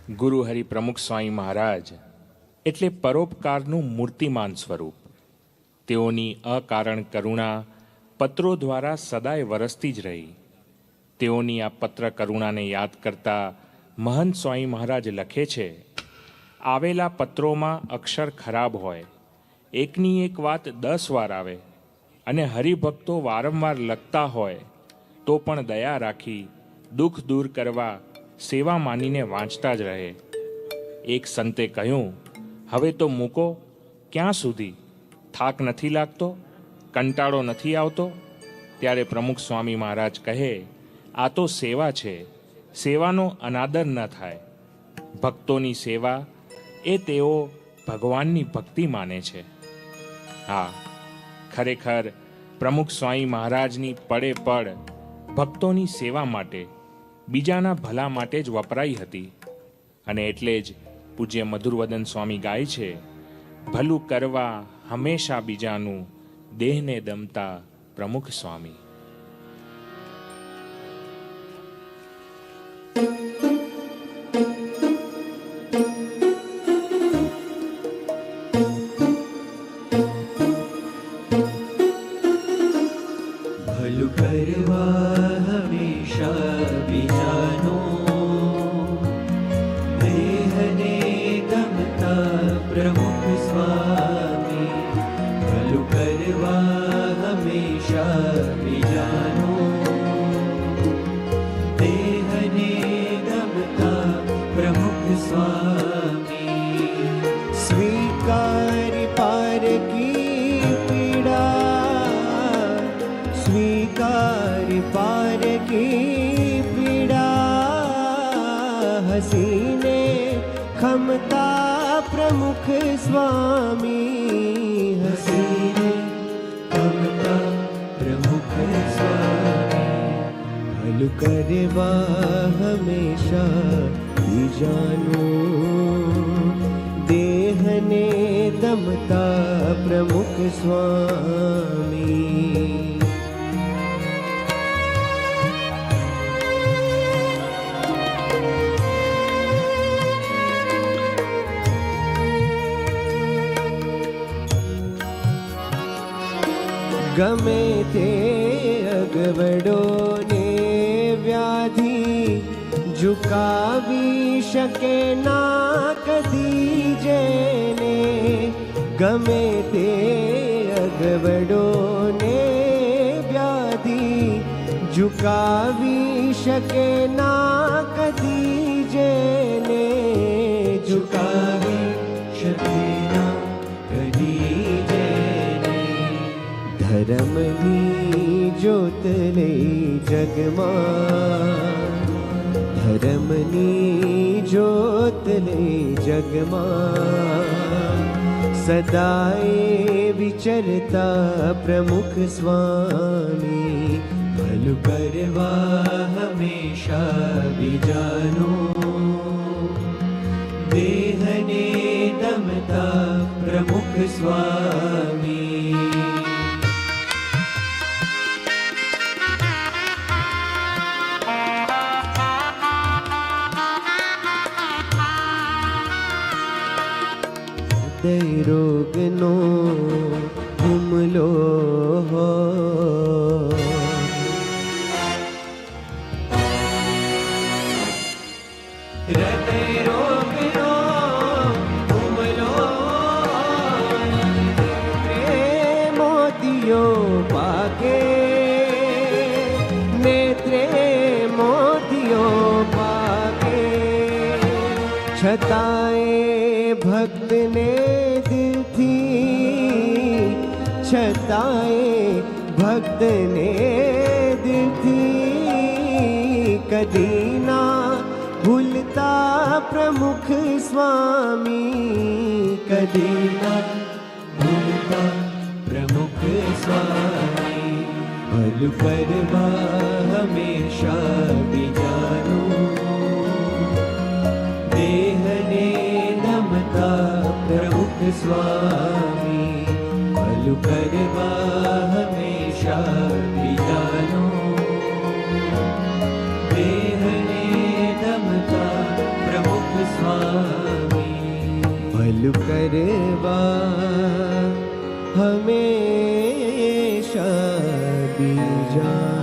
ગુરુ હરિ પ્રમુખ સ્વામી મહારાજ એટલે પરોપકારનું મૂર્તિમાન સ્વરૂપ. તેઓની અકારણ કરુણા પત્રો દ્વારા સદાય વરસતી જ રહી. તેઓની આ પત્ર કરુણાને યાદ કરતા મહંત સ્વામી મહારાજ લખે છે, આવેલા પત્રોમાં અક્ષર ખરાબ હોય, એકની એક વાત 10 વાર આવે અને હરિભક્તો વારંવાર લખતા હોય તો પણ દયા રાખી દુઃખ દૂર કરવા સેવા માનીને વાંચતા જ રહે. એક સંતે કહ્યું, હવે તો મૂકો, ક્યાં સુધી? થાક નથી લાગતો? કંટાળો નથી આવતો? ત્યારે પ્રમુખ સ્વામી મહારાજ કહે, આ તો સેવા છે, સેવાનો અનાદર ન થાય. ભક્તોની સેવા એ તેઓ ભગવાનની ભક્તિ માને છે. હા, ખરેખર પ્રમુખ સ્વામી મહારાજની પડે પડ ભક્તોની સેવા માટે, બીજાના ભલા માટે જ વપરાઈ હતી. અને એટલે જ પૂજ્ય મધુરવદન સ્વામી ગાય છે, ભલું કરવા હંમેશા બીજાનું, દેહને દમતા પ્રમુખ સ્વામી. ભલું કરવા હંમેશા બીજાનું, દેહને ગમતા પ્રમુખ સ્વામી. ભલું કરવા હંમેશા બીજાનું, દેહને ગમતા પ્રમુખ સ્વામી. સ્વીકારી પારકી પીડા, સ્વીકારી પારકી પીડા, હસીને ખમતા પ્રમુખ સ્વામી. હસીને ખમતા પ્રમુખ સ્વામી. ભલું કરવા હંમેશા બીજાનું, દેહને દમતા પ્રમુખ સ્વામી. ગમે તે અગવડોને વ્યાધિ ઝુકાવી શકે ના કદી જેને. ગમે તે અગવડોને વ્યાધિ ઝુકાવી શકે ના કદી જેને. ઝુકાવી શકે ના કદી જેને. ધર્મની જ્યોત લઈ જગમાં, ધર્મની જ્યોત લઈ જગમાં, સદાય વિચરતા પ્રમુખ સ્વામી. ભલું કરવા હંમેશા બીજાનું, દેહને દમતા પ્રમુખ સ્વામી. રોગનો હુમલો હૃદય રોગનો હુમલો, મોતીઓ પાકે, નેત્રે મોતીઓ પાકે, છતાંય ભક્તને દિલથી, છતાંય ભક્તને દિલથી કદી ના ભૂલતા પ્રમુખ સ્વામી. કદી ના ભૂલતા પ્રમુખ સ્વામી. ભલું કરવા હંમેશા બીજાનું, દેહને નમતા પ્રમુખ સ્વામી. ભલું કરવા હંમેશા બીજાનું, દેહને નમતા પ્રમુખ સ્વામી. ભલું કરવા હમેશા બીજા